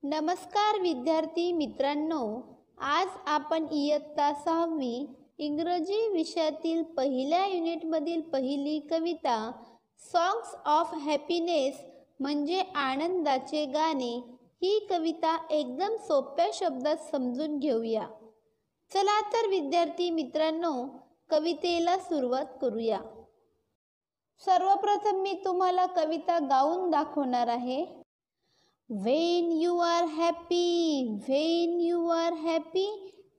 नमस्कार विद्यार्थी मित्रांनो, आज आपण इयत्ता 6वी इंग्रजी विषयातील पहिल्या युनिटमधील पहिली कविता सॉंग्स ऑफ हॅपीनेस म्हणजे आनंदाचे गाणे ही कविता एकदम सोप्या शब्दात समजून घेऊया. चला तर विद्यार्थी मित्रांनो, कवितेला सुरुवात करूया. सर्वप्रथम मी तुम्हाला कविता गाऊन दाखवणार आहे. When you are happy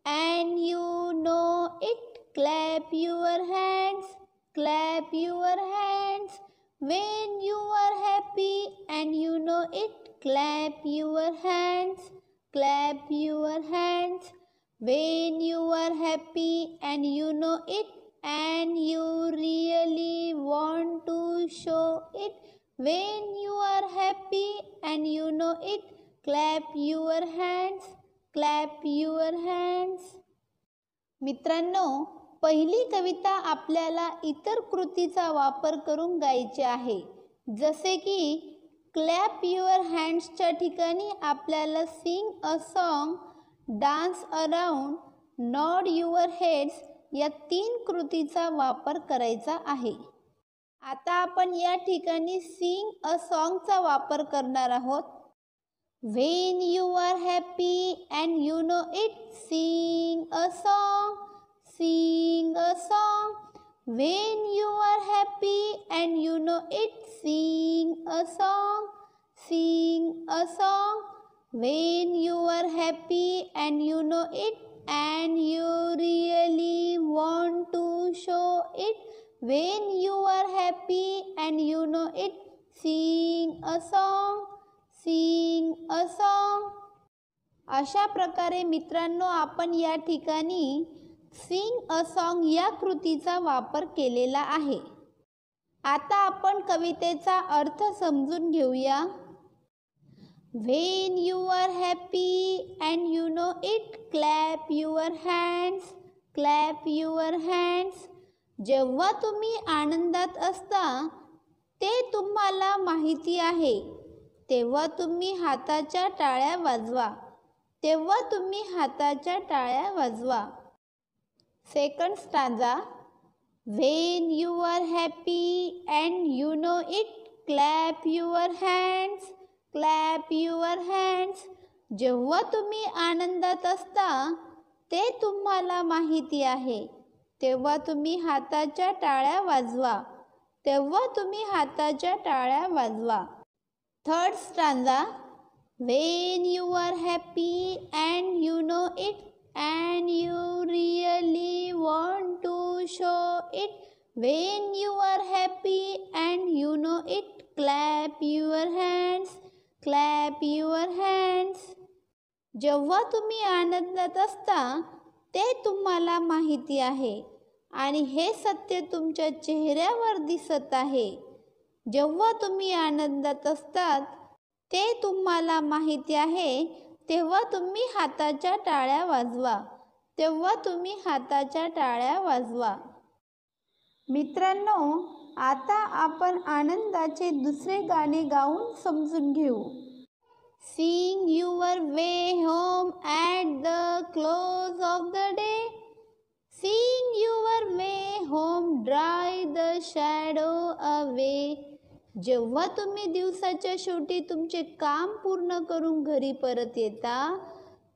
and you know it, clap your hands. When you are happy and you know it, clap your hands. When you are happy and you know it, and you really want to show it. When you are happy and you know it, clap your hands. मित्रांनो, पहिली कविता आपल्याला इतर कृतीचा वापर करून गायची आहे. जसे की क्लॅप युअर हँड्सच्या ठिकाणी आपल्याला sing a song, dance around, nod your heads या 3 कृतीचा वापर करायचा आहे. आता आपण या ठिकाणी सिंग अ सॉन्गचा वापर करणार आहोत. When you are happy and you know it, sing a song. When you are happy and you know it, sing a song. When you are happy and you know it, and you really want to show it. When you are happy and you know it, sing a song. अशा प्रकारे मित्रांनो, आपण या ठिकाणी Singh a song या कृतीचा वापर केलेला आहे. आता आपण कवितेचा अर्थ समजून घेऊया. When you are happy and you know it, clap your hands. जेव्हा तुम्ही आनंदात असता ते तुम्हाला माहिती आहे, तेव्हा तुम्ही हाताच्या टाळ्या वाजवा. Second stanza. When you are happy and you know it, clap your hands. जेव्हा तुम्ही आनंदात असता ते तुम्हाला माहिती आहे, तेव्हा तुम्ही हाताच्या टाळ्या वाजवा. Third stanza. When you are happy and you know it, and you really want to show it. When you are happy and you know it, clap your hands. जेव्हा तुम्ही आनंदात असता ते तुम्हाला माहिती आहे आणि हे सत्य तुमच्या चेहऱ्यावर दिसत आहे. जेव्हा तुम्ही आनंदात असतात ते तुम्हाला माहिती आहे, तेव्हा तुम्ही हाताच्या टाळ्या वाजवा. मित्रांनो, आता आपण आनंदाचे दुसरे गाणे गाऊन समजून घेऊ. Sing your way home at the close of the day. Sing your way home, drive the shadow away. जेव्हा तुम्ही दिवसाच्या शेवटी तुमचे काम पूर्ण करून घरी परत येता,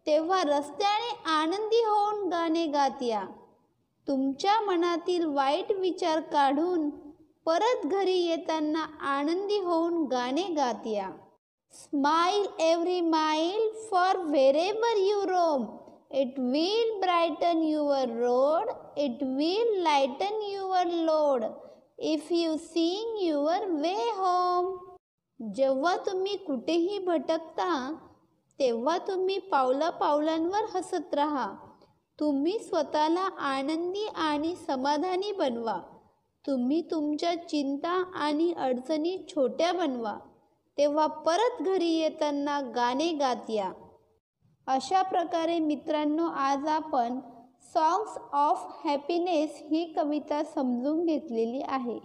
तेव्हा रस्त्याने आनंदी होऊन गाणे गात या. तुमच्या मनातील वाईट विचार काढून परत घरी येताना आनंदी होऊन गाणे गात या. Smile every mile, for wherever you roam, it will brighten your road, it will lighten your load, if you sing your way home. जेव्हा तुम्ही कुठेही भटकता तेव्हा तुम्ही पावलांवर हसत राहा. तुम्ही स्वतःला आनंदी आणि समाधानी बनवा. तुम्ही तुमच्या चिंता आणि अडचणी छोट्या बनवा. तेव्हा परत घरी येताना गाणे गात या. अशा प्रकारे मित्रांनो, आज आपण सॉंग्स ऑफ हॅपीनेस ही कविता समजून घेतलेली आहे.